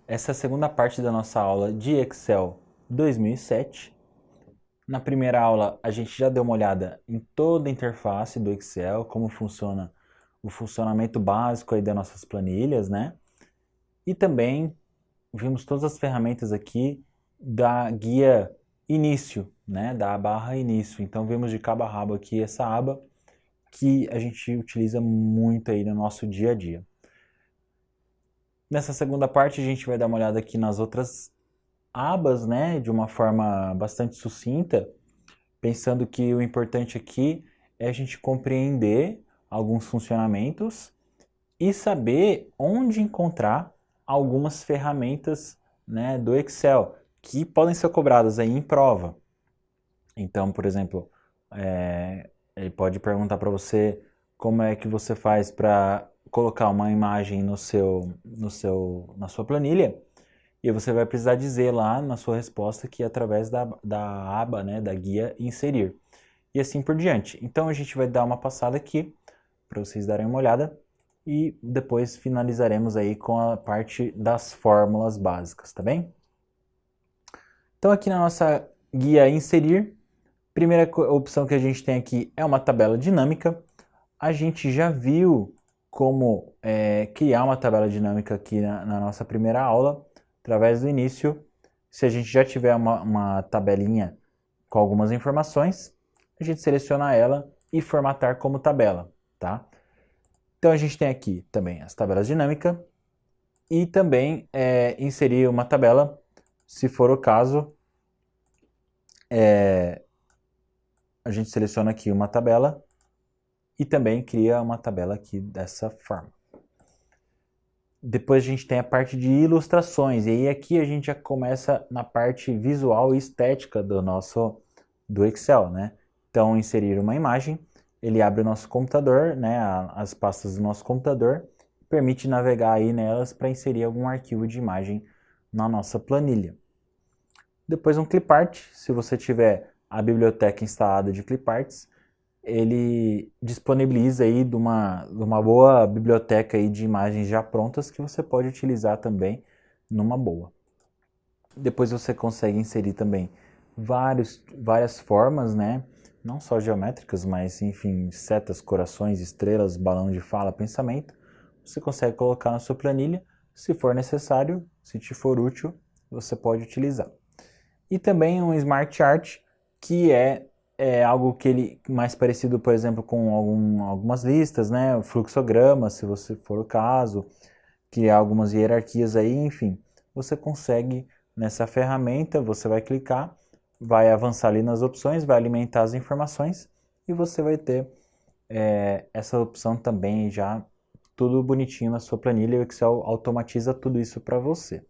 Essa é a segunda parte da nossa aula de Excel 2007. Na primeira aula, a gente já deu uma olhada em toda a interface do Excel, como funciona o funcionamento básico aí das nossas planilhas, né? E também vimos todas as ferramentas aqui da guia início, né? Da barra início. Então, vimos de cabo a rabo aqui essa aba que a gente utiliza muito aí no nosso dia a dia. Nessa segunda parte, a gente vai dar uma olhada aqui nas outras abas, né, de uma forma bastante sucinta, pensando que o importante aqui é a gente compreender alguns funcionamentos e saber onde encontrar algumas ferramentas, né, do Excel que podem ser cobradas aí em prova. Então, por exemplo, ele pode perguntar para você como é que você faz para colocar uma imagem na sua planilha. E você vai precisar dizer lá na sua resposta que é através da aba, né, da guia inserir. E assim por diante. Então a gente vai dar uma passada aqui para vocês darem uma olhada e depois finalizaremos aí com a parte das fórmulas básicas, tá bem? Então aqui na nossa guia inserir, primeira opção que a gente tem aqui é uma tabela dinâmica. A gente já viu como criar uma tabela dinâmica aqui na nossa primeira aula, através do início. Se a gente já tiver uma tabelinha com algumas informações, a gente seleciona ela e formatar como tabela, tá? Então a gente tem aqui também as tabelas dinâmicas e também inserir uma tabela, se for o caso, a gente seleciona aqui uma tabela e também cria uma tabela aqui dessa forma. Depois a gente tem a parte de ilustrações, e aí aqui a gente já começa na parte visual e estética do Excel, né? Então, inserir uma imagem, ele abre o nosso computador, né? As pastas do nosso computador, permite navegar aí nelas para inserir algum arquivo de imagem na nossa planilha. Depois um clipart, se você tiver a biblioteca instalada de cliparts, ele disponibiliza aí de uma boa biblioteca aí de imagens já prontas que você pode utilizar também numa boa. Depois você consegue inserir também várias formas, né? Não só geométricas, mas enfim, setas, corações, estrelas, balão de fala, pensamento. Você consegue colocar na sua planilha, se for necessário, se te for útil, você pode utilizar. E também um Smart Art, que é algo que ele mais parecido, por exemplo, com algumas listas, né? O fluxograma, se você for o caso, criar algumas hierarquias aí, enfim. Você consegue nessa ferramenta, você vai clicar, vai avançar ali nas opções, vai alimentar as informações e você vai ter essa opção também já tudo bonitinho na sua planilha e o Excel automatiza tudo isso para você.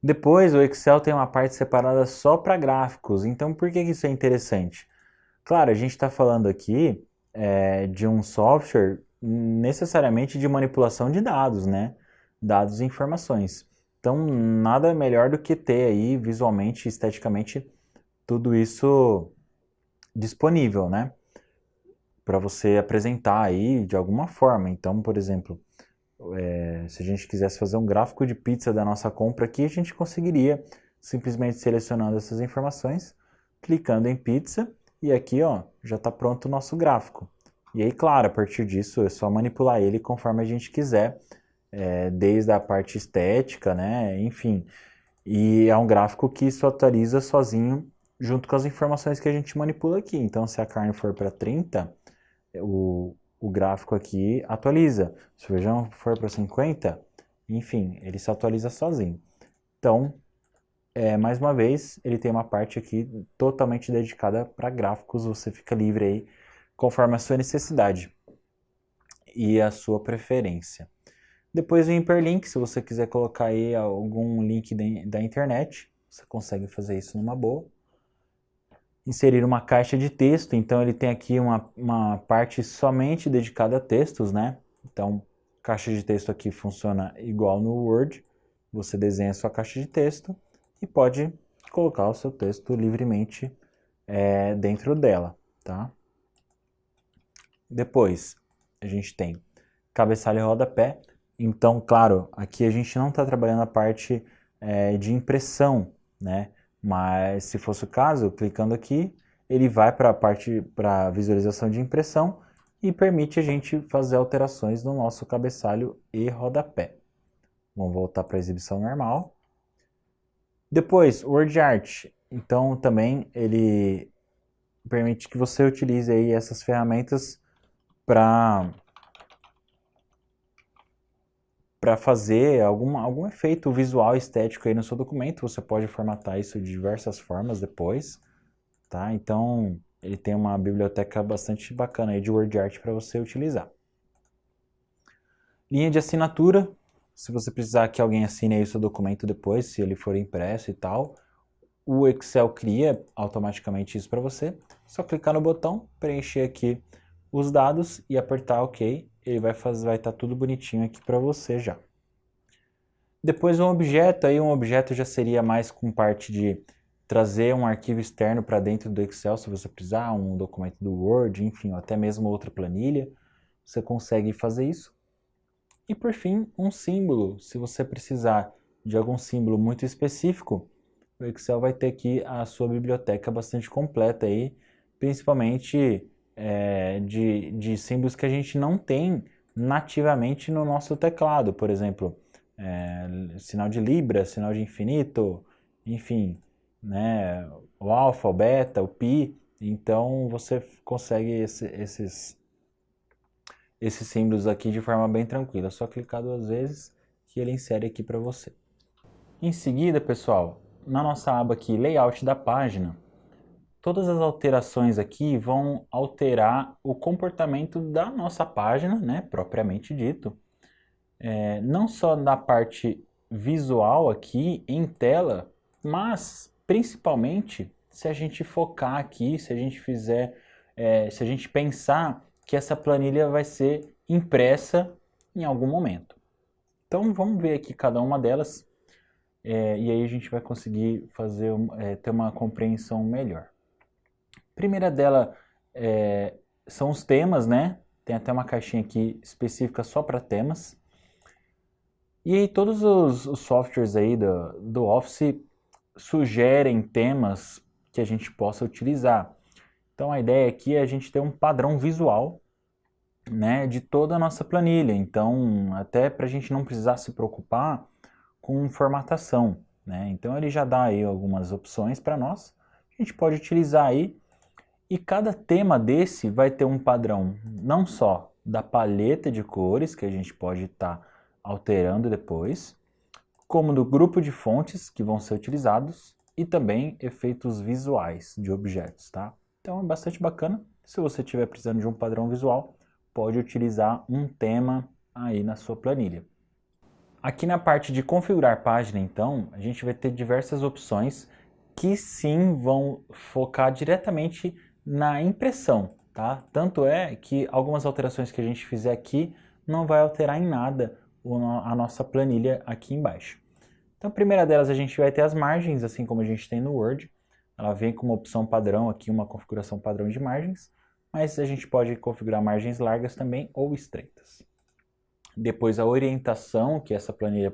Depois, o Excel tem uma parte separada só para gráficos. Então, por que isso é interessante? Claro, a gente está falando aqui de um software necessariamente de manipulação de dados, né? Dados e informações. Então, nada melhor do que ter aí visualmente, esteticamente, tudo isso disponível, né? Para você apresentar aí de alguma forma. Então, por exemplo, se a gente quisesse fazer um gráfico de pizza da nossa compra aqui, a gente conseguiria simplesmente selecionando essas informações, clicando em pizza e aqui ó, já está pronto o nosso gráfico. E aí, claro, a partir disso é só manipular ele conforme a gente quiser, desde a parte estética, né, enfim. E é um gráfico que se atualiza sozinho junto com as informações que a gente manipula aqui. Então, se a carne for para 30, o gráfico aqui atualiza. Se o feijão for para 50, enfim, ele se atualiza sozinho. Então, mais uma vez, ele tem uma parte aqui totalmente dedicada para gráficos. Você fica livre aí conforme a sua necessidade e a sua preferência. Depois o hiperlink, se você quiser colocar aí algum link da internet, você consegue fazer isso numa boa. Inserir uma caixa de texto, então ele tem aqui uma parte somente dedicada a textos, né? Então, caixa de texto aqui funciona igual no Word, você desenha a sua caixa de texto e pode colocar o seu texto livremente dentro dela, tá? Depois, a gente tem cabeçalho e rodapé. Então, claro, aqui a gente não está trabalhando a parte de impressão, né? Mas se fosse o caso, clicando aqui, ele vai para a parte para visualização de impressão e permite a gente fazer alterações no nosso cabeçalho e rodapé. Vamos voltar para a exibição normal. Depois, Word Art. Então, também ele permite que você utilize aí essas ferramentas para fazer algum efeito visual estético aí no seu documento. Você pode formatar isso de diversas formas depois, tá? Então, ele tem uma biblioteca bastante bacana aí de Word Art para você utilizar. Linha de assinatura, se você precisar que alguém assine aí o seu documento depois, se ele for impresso e tal, o Excel cria automaticamente isso para você. Só clicar no botão, preencher aqui os dados e apertar OK. Ele vai estar tudo bonitinho aqui para você já. Depois um objeto já seria mais com parte de trazer um arquivo externo para dentro do Excel, se você precisar, um documento do Word, enfim, ou até mesmo outra planilha, você consegue fazer isso. E por fim, um símbolo, se você precisar de algum símbolo muito específico, o Excel vai ter aqui a sua biblioteca bastante completa aí, principalmente de símbolos que a gente não tem nativamente no nosso teclado, por exemplo, sinal de Libra, sinal de infinito, enfim, né, o alfa, o beta, o pi, então você consegue esses símbolos aqui de forma bem tranquila, só clicar 2 vezes que ele insere aqui para você. Em seguida, pessoal, na nossa aba aqui, Layout da página, todas as alterações aqui vão alterar o comportamento da nossa página, né, propriamente dito. Não só na parte visual aqui, em tela, mas principalmente se a gente focar aqui, se a gente se a gente pensar que essa planilha vai ser impressa em algum momento. Então vamos ver aqui cada uma delas. E aí a gente vai conseguir ter uma compreensão melhor. A primeira dela são os temas, né? Tem até uma caixinha aqui específica só para temas. E aí todos os softwares aí do Office sugerem temas que a gente possa utilizar. Então a ideia aqui é a gente ter um padrão visual, né, de toda a nossa planilha. Então até para a gente não precisar se preocupar com formatação, né? Então ele já dá aí algumas opções para nós. A gente pode utilizar aí e cada tema desse vai ter um padrão não só da paleta de cores que a gente pode estar alterando depois, como do grupo de fontes que vão ser utilizados e também efeitos visuais de objetos, tá? Então é bastante bacana. Se você estiver precisando de um padrão visual, pode utilizar um tema aí na sua planilha. Aqui na parte de configurar página, então, a gente vai ter diversas opções que sim vão focar diretamente na impressão, tá? Tanto é que algumas alterações que a gente fizer aqui não vai alterar em nada a nossa planilha aqui embaixo. Então, a primeira delas a gente vai ter as margens, assim como a gente tem no Word. Ela vem com uma opção padrão aqui, uma configuração padrão de margens, mas a gente pode configurar margens largas também ou estreitas. Depois a orientação, que essa planilha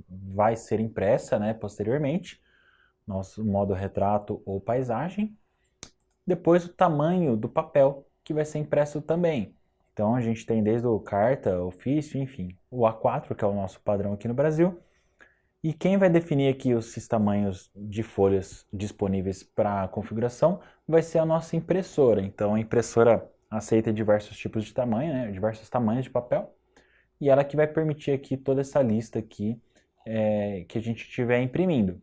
vai ser impressa, né, posteriormente, nosso modo retrato ou paisagem. Depois o tamanho do papel, que vai ser impresso também. Então a gente tem desde o carta, ofício, enfim, o A4, que é o nosso padrão aqui no Brasil. E quem vai definir aqui esses tamanhos de folhas disponíveis para configuração vai ser a nossa impressora. Então a impressora aceita diversos tipos de tamanho, né, diversos tamanhos de papel. E ela que vai permitir aqui toda essa lista aqui que a gente estiver imprimindo.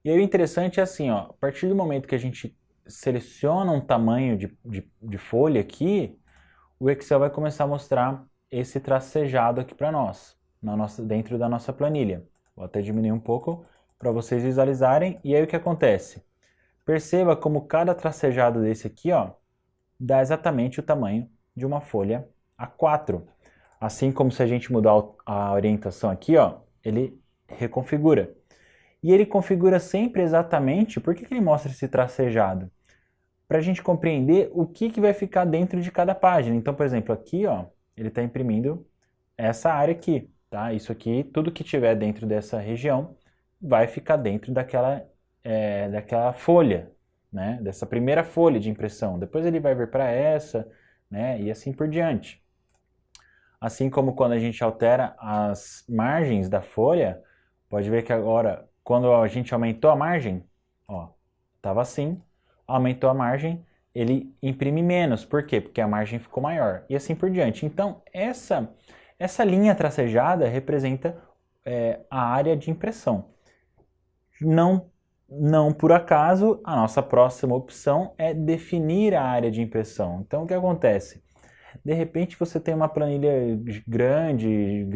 E aí o interessante é assim, ó, a partir do momento que a gente seleciona um tamanho de folha aqui, o Excel vai começar a mostrar esse tracejado aqui para nós, dentro da nossa planilha. Vou até diminuir um pouco para vocês visualizarem. E aí o que acontece? Perceba como cada tracejado desse aqui, ó, dá exatamente o tamanho de uma folha A4. Assim como se a gente mudar a orientação aqui, ó, ele reconfigura. E ele configura sempre exatamente, por que ele mostra esse tracejado? Para a gente compreender o que vai ficar dentro de cada página. Então, por exemplo, aqui, ó, ele está imprimindo essa área aqui, tá? Isso aqui, tudo que tiver dentro dessa região vai ficar dentro daquela folha, né? Dessa primeira folha de impressão. Depois ele vai vir para essa, né? E assim por diante. Assim como quando a gente altera as margens da folha, pode ver que agora, quando a gente aumentou a margem, ó, estava assim, aumentou a margem, ele imprime menos. Por quê? Porque a margem ficou maior. E assim por diante. Então, essa linha tracejada representa a área de impressão. Não por acaso, a nossa próxima opção é definir a área de impressão. Então, o que acontece? De repente você tem uma planilha grande,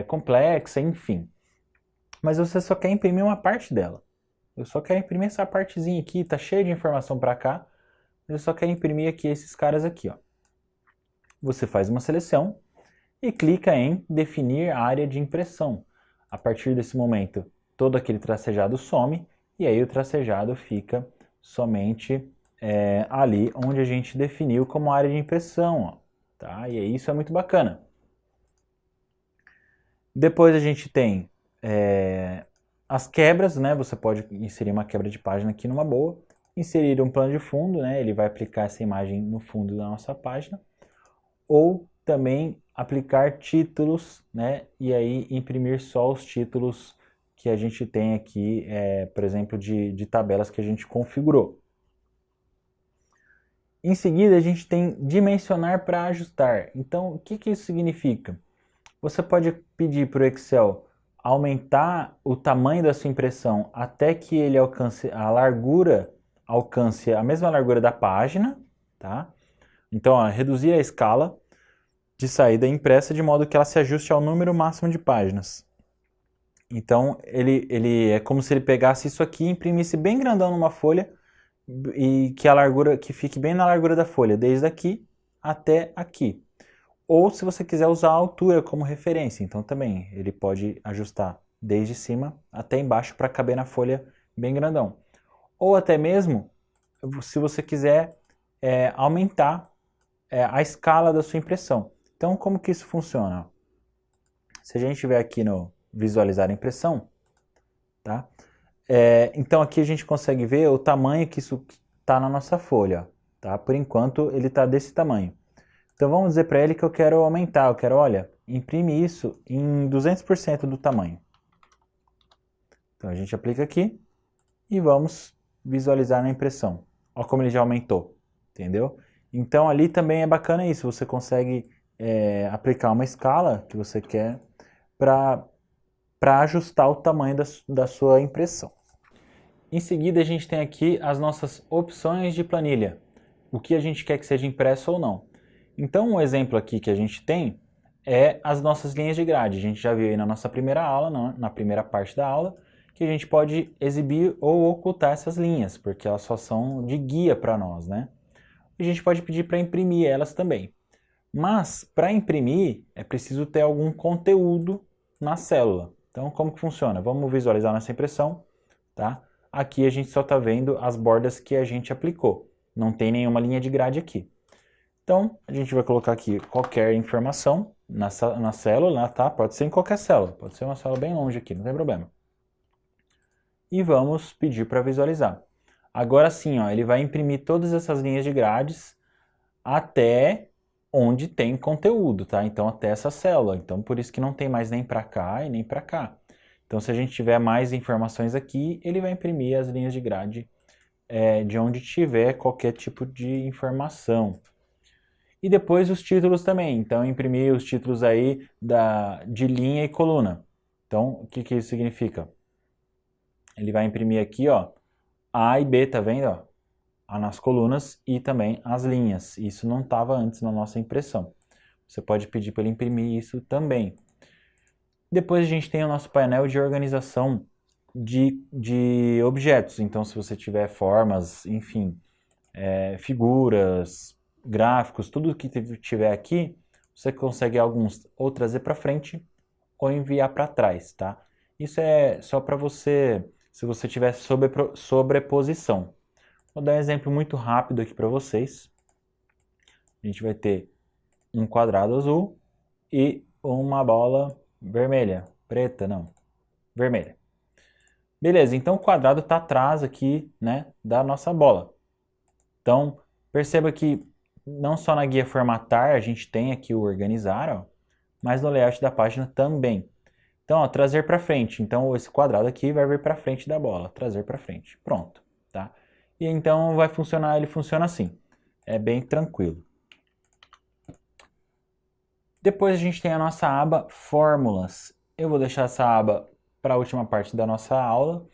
complexa, enfim. Mas você só quer imprimir uma parte dela. Eu só quero imprimir essa partezinha aqui, tá cheio de informação para cá. Eu só quero imprimir aqui esses caras aqui, ó. Você faz uma seleção e clica em definir a área de impressão. A partir desse momento, todo aquele tracejado some e aí o tracejado fica somente ali onde a gente definiu como área de impressão, ó. Tá? E aí isso é muito bacana. Depois a gente tem as quebras, né? Você pode inserir uma quebra de página aqui numa boa, inserir um plano de fundo, né? Ele vai aplicar essa imagem no fundo da nossa página, ou também aplicar títulos, né? E aí imprimir só os títulos que a gente tem aqui, por exemplo, de tabelas que a gente configurou. Em seguida, a gente tem dimensionar para ajustar. Então, o que isso significa? Você pode pedir para o Excel aumentar o tamanho da sua impressão até que ele alcance a mesma largura da página, tá? Então, ó, reduzir a escala de saída impressa de modo que ela se ajuste ao número máximo de páginas. Então, ele é como se ele pegasse isso aqui e imprimisse bem grandão numa folha e que fique bem na largura da folha, desde aqui até aqui. Ou se você quiser usar a altura como referência, então também ele pode ajustar desde cima até embaixo para caber na folha bem grandão. Ou até mesmo, se você quiser aumentar a escala da sua impressão. Então, como que isso funciona? Se a gente estiver aqui no visualizar a impressão, tá? Então aqui a gente consegue ver o tamanho que isso está na nossa folha, tá? Por enquanto ele está desse tamanho. Então vamos dizer para ele que eu quero aumentar, eu quero, olha, imprime isso em 200% do tamanho. Então a gente aplica aqui e vamos visualizar na impressão. Olha como ele já aumentou, entendeu? Então ali também é bacana isso, você consegue aplicar uma escala que você quer para ajustar o tamanho da sua impressão. Em seguida, a gente tem aqui as nossas opções de planilha, o que a gente quer que seja impresso ou não. Então, um exemplo aqui que a gente tem é as nossas linhas de grade. A gente já viu aí na nossa primeira aula, na primeira parte da aula, que a gente pode exibir ou ocultar essas linhas, porque elas só são de guia para nós, né? A gente pode pedir para imprimir elas também. Mas, para imprimir, é preciso ter algum conteúdo na célula. Então, como que funciona? Vamos visualizar nessa impressão, tá? Aqui a gente só está vendo as bordas que a gente aplicou. Não tem nenhuma linha de grade aqui. Então, a gente vai colocar aqui qualquer informação na célula, tá? Pode ser em qualquer célula. Pode ser uma célula bem longe aqui, não tem problema. E vamos pedir para visualizar. Agora sim, ó, ele vai imprimir todas essas linhas de grades até onde tem conteúdo, tá? Então, até essa célula. Então, por isso que não tem mais nem para cá e nem para cá. Então, se a gente tiver mais informações aqui, ele vai imprimir as linhas de grade de onde tiver qualquer tipo de informação. E depois os títulos também. Então, imprimir os títulos aí de linha e coluna. Então, o que isso significa? Ele vai imprimir aqui, ó, A e B, tá vendo? Ó? Nas colunas e também as linhas. Isso não estava antes na nossa impressão. Você pode pedir para ele imprimir isso também. Depois a gente tem o nosso painel de organização de objetos. Então, se você tiver formas, enfim, figuras, gráficos, tudo que tiver aqui, você consegue alguns ou trazer para frente ou enviar para trás, tá? Isso é só para você, se você tiver sobreposição. Vou dar um exemplo muito rápido aqui para vocês. A gente vai ter um quadrado azul e uma bola vermelha, preta, não, vermelha. Beleza, então o quadrado está atrás aqui, né, da nossa bola. Então, perceba que não só na guia formatar a gente tem aqui o organizar, ó, mas no layout da página também. Então, ó, trazer para frente. Então, esse quadrado aqui vai vir para frente da bola, trazer para frente. Pronto, tá? E então vai funcionar, ele funciona assim. É bem tranquilo. Depois a gente tem a nossa aba Fórmulas. Eu vou deixar essa aba para a última parte da nossa aula,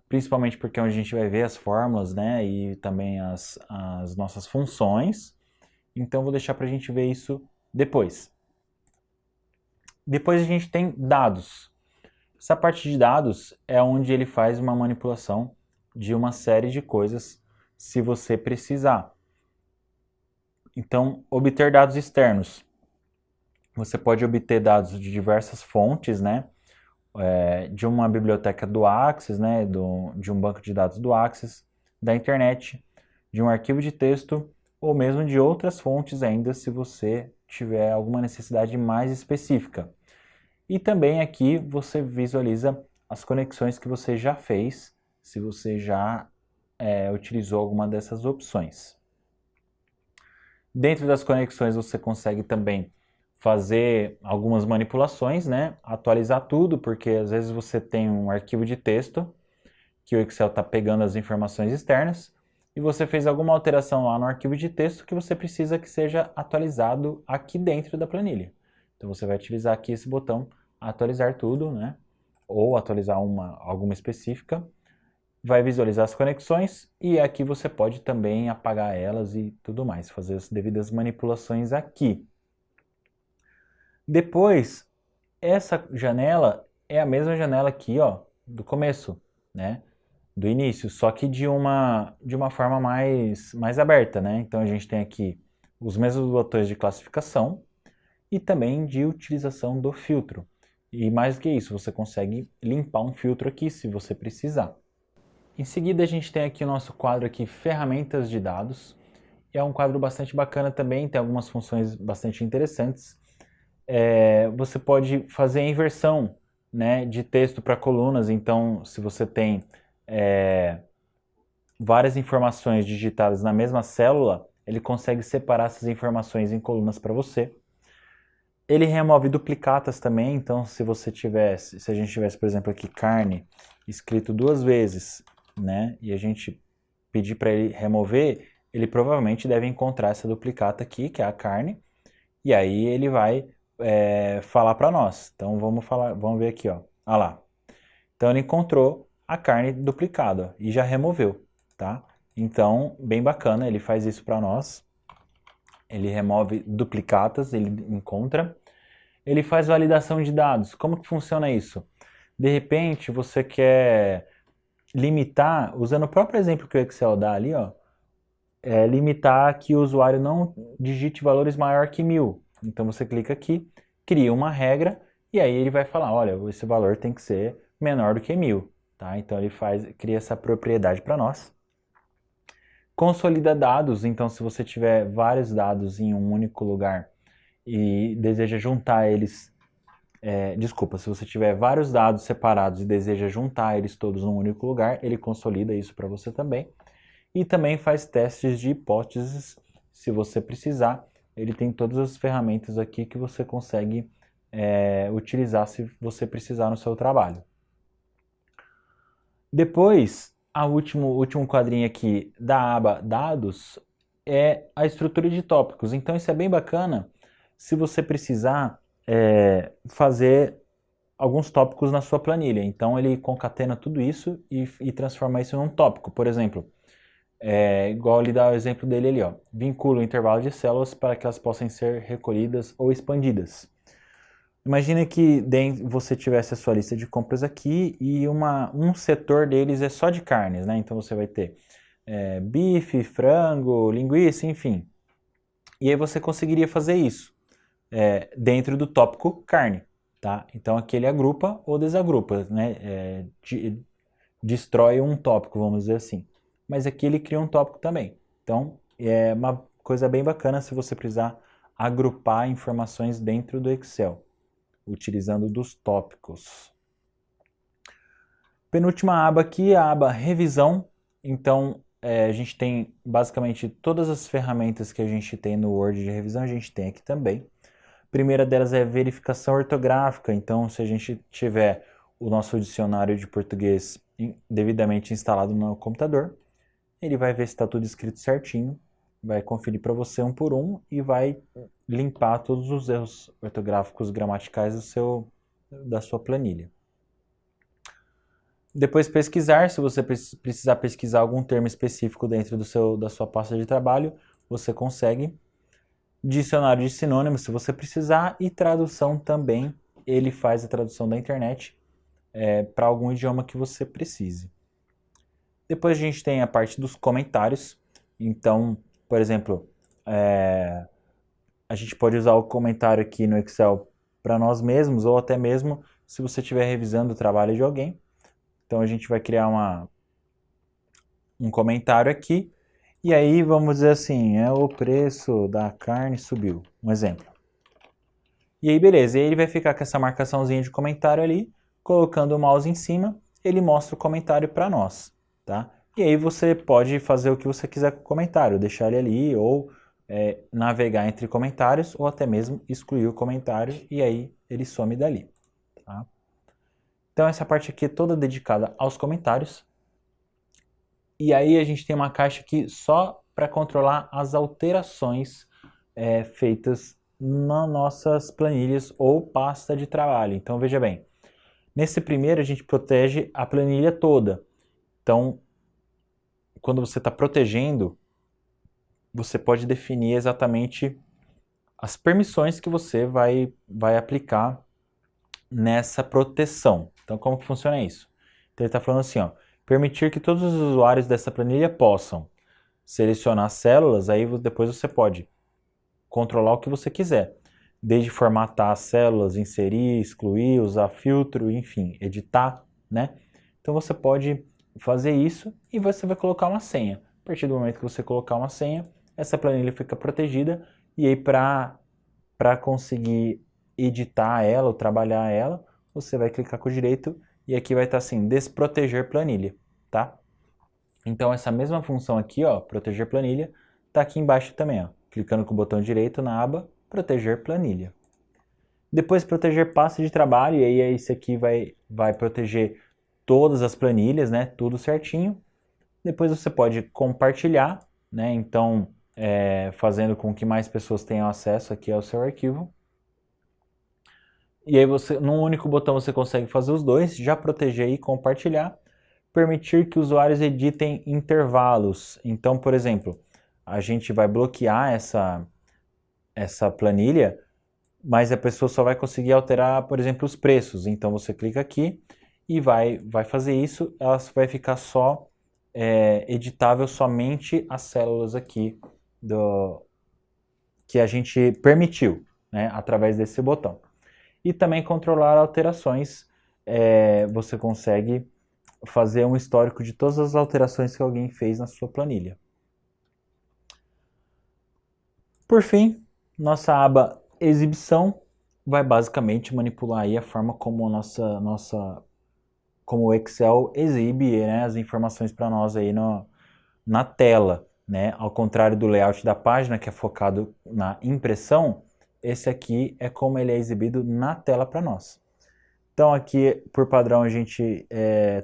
principalmente porque é onde a gente vai ver as fórmulas, né, e também as nossas funções. Então, vou deixar para a gente ver isso depois. Depois a gente tem dados. Essa parte de dados é onde ele faz uma manipulação de uma série de coisas, se você precisar. Então, obter dados externos. Você pode obter dados de diversas fontes, né? De uma biblioteca do Access, né? De um banco de dados do Access, da internet, de um arquivo de texto, ou mesmo de outras fontes ainda, se você tiver alguma necessidade mais específica. E também aqui você visualiza as conexões que você já fez, se você já utilizou alguma dessas opções. Dentro das conexões você consegue também fazer algumas manipulações, né? Atualizar tudo, porque às vezes você tem um arquivo de texto que o Excel está pegando as informações externas e você fez alguma alteração lá no arquivo de texto que você precisa que seja atualizado aqui dentro da planilha. Então você vai utilizar aqui esse botão atualizar tudo, né? Ou atualizar alguma específica. Vai visualizar as conexões e aqui você pode também apagar elas e tudo mais, fazer as devidas manipulações aqui. Depois, essa janela é a mesma janela aqui, ó, do começo, né? Do início, só que de uma forma mais aberta, né? Então a gente tem aqui os mesmos botões de classificação e também de utilização do filtro. E mais do que isso, você consegue limpar um filtro aqui se você precisar. Em seguida a gente tem aqui o nosso quadro aqui, ferramentas de dados. É um quadro bastante bacana também, tem algumas funções bastante interessantes. Você pode fazer a inversão, né, de texto para colunas, então se você tem várias informações digitadas na mesma célula, ele consegue separar essas informações em colunas para você. Ele remove duplicatas também, então se a gente tivesse, por exemplo, aqui carne escrito duas vezes, né, e a gente pedir para ele remover, ele provavelmente deve encontrar essa duplicata aqui, que é a carne, e aí ele vai falar para nós. Então vamos ver aqui, ó. Ah lá. Então ele encontrou a carne duplicada e já removeu, tá? Então, bem bacana, ele faz isso para nós. Ele remove duplicatas, ele encontra. Ele faz validação de dados. Como que funciona isso? De repente, você quer limitar, usando o próprio exemplo que o Excel dá ali, ó, limitar que o usuário não digite valores maior que 1000. Então você clica aqui, cria uma regra e aí ele vai falar, olha, esse valor tem que ser menor do que 1000, tá? Então ele cria essa propriedade para nós. Consolida dados, então se você tiver vários dados em um único lugar e deseja juntar eles, se você tiver vários dados separados e deseja juntar eles todos num único lugar, ele consolida isso para você também. E também faz testes de hipóteses, se você precisar. Ele tem todas as ferramentas aqui que você consegue utilizar se você precisar no seu trabalho. Depois, o último quadrinho aqui da aba Dados é a estrutura de tópicos. Então isso é bem bacana se você precisar fazer alguns tópicos na sua planilha. Então ele concatena tudo isso e transforma isso num tópico. Por exemplo, igual ele dá o exemplo dele ali, ó. Vincula o intervalo de células para que elas possam ser recolhidas ou expandidas. Imagina que você tivesse a sua lista de compras aqui e um setor deles é só de carnes, né? Então você vai ter bife, frango, linguiça, enfim. E aí você conseguiria fazer isso dentro do tópico carne, tá? Então aqui ele agrupa ou desagrupa, né? Destrói um tópico, vamos dizer assim. Mas aqui ele cria um tópico também. Então é uma coisa bem bacana se você precisar agrupar informações dentro do Excel. utilizando dos tópicos. Penúltima aba aqui, a aba revisão. Então, a gente tem basicamente todas as ferramentas que a gente tem no Word de revisão, a gente tem aqui também. A primeira delas é verificação ortográfica. Então, se a gente tiver o nosso dicionário de português devidamente instalado no computador, ele vai ver se está tudo escrito certinho, vai conferir para você um por um e vai limpar todos os erros ortográficos gramaticais da sua planilha. Depois pesquisar, se você precisar pesquisar algum termo específico dentro da sua pasta de trabalho, você consegue. Dicionário de sinônimos, se você precisar, e tradução também, ele faz a tradução da internet para algum idioma que você precise. Depois a gente tem a parte dos comentários. Então, por exemplo, a gente pode usar o comentário aqui no Excel para nós mesmos, ou até mesmo se você estiver revisando o trabalho de alguém. Então a gente vai criar um comentário aqui, e aí vamos dizer assim, o preço da carne subiu, um exemplo. E aí beleza, e aí ele vai ficar com essa marcaçãozinha de comentário ali, colocando o mouse em cima, ele mostra o comentário para nós, tá? E aí você pode fazer o que você quiser com o comentário, deixar ele ali, ou navegar entre comentários, ou até mesmo excluir o comentário, e aí ele some dali, tá? Então essa parte aqui é toda dedicada aos comentários. E aí a gente tem uma caixa aqui só para controlar as alterações feitas nas nossas planilhas ou pasta de trabalho. Então veja bem, nesse primeiro a gente protege a planilha toda. Então quando você está protegendo, você pode definir exatamente as permissões que você vai aplicar nessa proteção. Então como que funciona isso? Então ele está falando assim, ó, permitir que todos os usuários dessa planilha possam selecionar células, aí depois você pode controlar o que você quiser, desde formatar as células, inserir, excluir, usar filtro, enfim, editar, né? Então você pode fazer isso e você vai colocar uma senha. A partir do momento que você colocar uma senha, essa planilha fica protegida, e aí para conseguir editar ela ou trabalhar ela, você vai clicar com o direito e aqui vai estar assim, desproteger planilha, tá? Então essa mesma função aqui, ó, proteger planilha, tá aqui embaixo também, ó, clicando com o botão direito na aba proteger planilha. Depois proteger pasta de trabalho, e aí esse aqui vai proteger todas as planilhas, né, tudo certinho. Depois você pode compartilhar, né, então fazendo com que mais pessoas tenham acesso aqui ao seu arquivo. E aí num único botão você consegue fazer os dois, já proteger e compartilhar. Permitir que usuários editem intervalos. Então, por exemplo, a gente vai bloquear essa planilha, mas a pessoa só vai conseguir alterar, por exemplo, os preços. Então você clica aqui e vai fazer isso, ela vai ficar só editável somente as células aqui que a gente permitiu, né, através desse botão. E também controlar alterações, você consegue fazer um histórico de todas as alterações que alguém fez na sua planilha. Por fim, nossa aba exibição vai basicamente manipular aí a forma como como o Excel exibe, né, as informações para nós aí na tela, né? Ao contrário do layout da página, que é focado na impressão, esse aqui é como ele é exibido na tela para nós. Então aqui, por padrão, a gente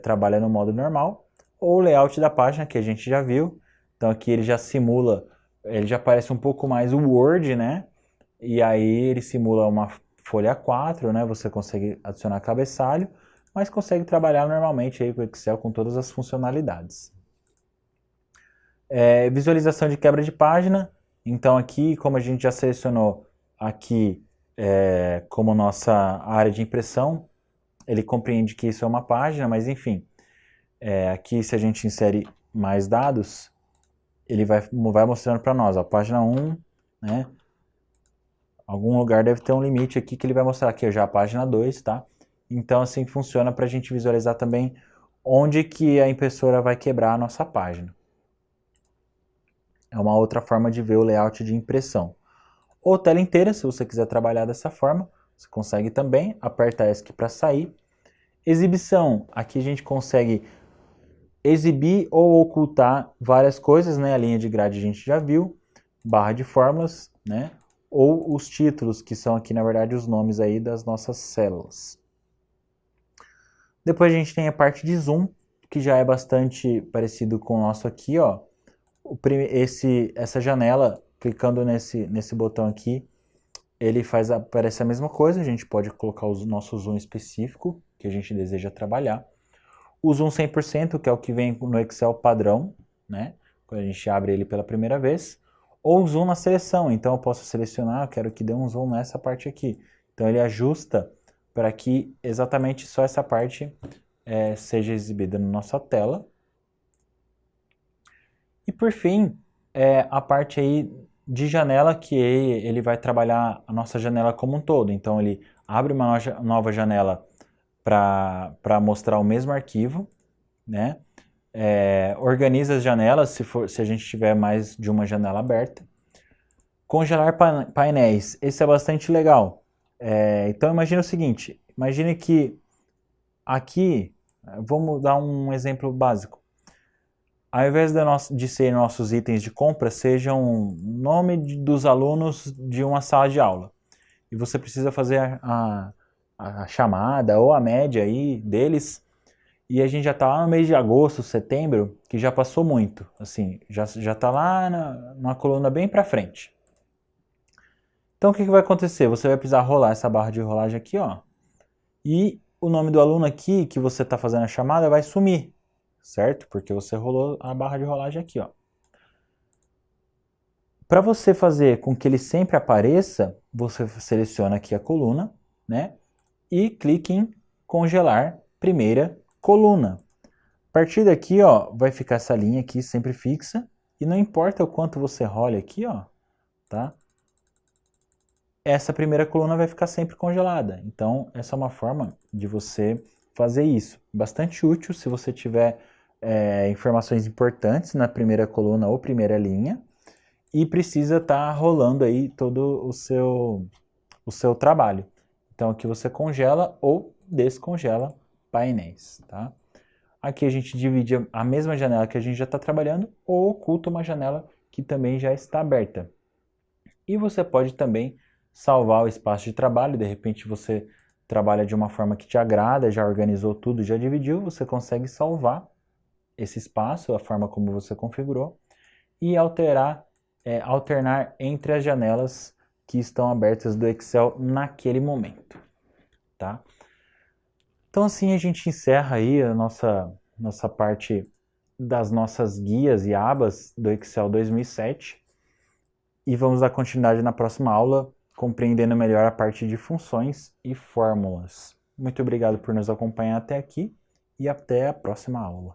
trabalha no modo normal, ou o layout da página, que a gente já viu. Então aqui ele já simula, ele já parece um pouco mais o Word, né? E aí ele simula uma folha A4, né? Você consegue adicionar cabeçalho, mas consegue trabalhar normalmente aí com o Excel com todas as funcionalidades. Visualização de quebra de página. Então aqui, como a gente já selecionou aqui como nossa área de impressão, ele compreende que isso é uma página, mas enfim, aqui se a gente insere mais dados, ele vai mostrando para nós, a página 1, né? Algum lugar deve ter um limite aqui que ele vai mostrar aqui já a página 2, tá? Então assim funciona para a gente visualizar também onde que a impressora vai quebrar a nossa página. É uma outra forma de ver o layout de impressão. Ou tela inteira, se você quiser trabalhar dessa forma, Você consegue também, aperta ESC para sair. Exibição, aqui a gente consegue exibir ou ocultar várias coisas, né? A linha de grade a gente já viu, barra de fórmulas, né? Ou os títulos, que são aqui, na verdade, os nomes aí das nossas células. Depois a gente tem a parte de zoom, que já é bastante parecido com o nosso aqui, ó. Essa janela, clicando nesse botão aqui, ele aparece a mesma coisa, a gente pode colocar o nosso zoom específico, que a gente deseja trabalhar. O zoom 100%, que é o que vem no Excel padrão, né? Quando a gente abre ele pela primeira vez. Ou o zoom na seleção, então eu posso selecionar, eu quero que dê um zoom nessa parte aqui. Então ele ajusta para que exatamente só essa parte seja exibida na nossa tela. E por fim, a parte aí de janela, que ele vai trabalhar a nossa janela como um todo. Então ele abre uma nova janela para mostrar o mesmo arquivo, né? Organiza as janelas se a gente tiver mais de uma janela aberta. Congelar painéis, esse é bastante legal. Então imagine o seguinte, imagine que aqui, vamos dar um exemplo básico. Ao invés de ser nossos itens de compra, sejam nome dos alunos de uma sala de aula. E você precisa fazer a chamada ou a média aí deles. E a gente já está lá no mês de agosto, setembro, que já passou muito. Assim, já está lá numa coluna bem para frente. Então o que vai acontecer? Você vai precisar rolar essa barra de rolagem aqui, ó. E o nome do aluno aqui que você está fazendo a chamada vai sumir, certo? Porque você rolou a barra de rolagem aqui, ó. Para você fazer com que ele sempre apareça, você seleciona aqui a coluna, né? E clique em congelar primeira coluna. A partir daqui, ó, vai ficar essa linha aqui sempre fixa. E não importa o quanto você role aqui, ó, tá? Essa primeira coluna vai ficar sempre congelada. Então, essa é uma forma de você fazer isso. Bastante útil se você tiver informações importantes na primeira coluna ou primeira linha e precisa estar rolando aí todo o seu trabalho. Então, aqui você congela ou descongela painéis, tá? Aqui a gente divide a mesma janela que a gente já está trabalhando ou oculta uma janela que também já está aberta. E você pode também salvar o espaço de trabalho, de repente você trabalha de uma forma que te agrada, já organizou tudo, já dividiu, você consegue salvar esse espaço, a forma como você configurou, e alternar entre as janelas que estão abertas do Excel naquele momento, tá? Então assim a gente encerra aí a nossa parte das nossas guias e abas do Excel 2007 e vamos dar continuidade na próxima aula, compreendendo melhor a parte de funções e fórmulas. Muito obrigado por nos acompanhar até aqui e até a próxima aula.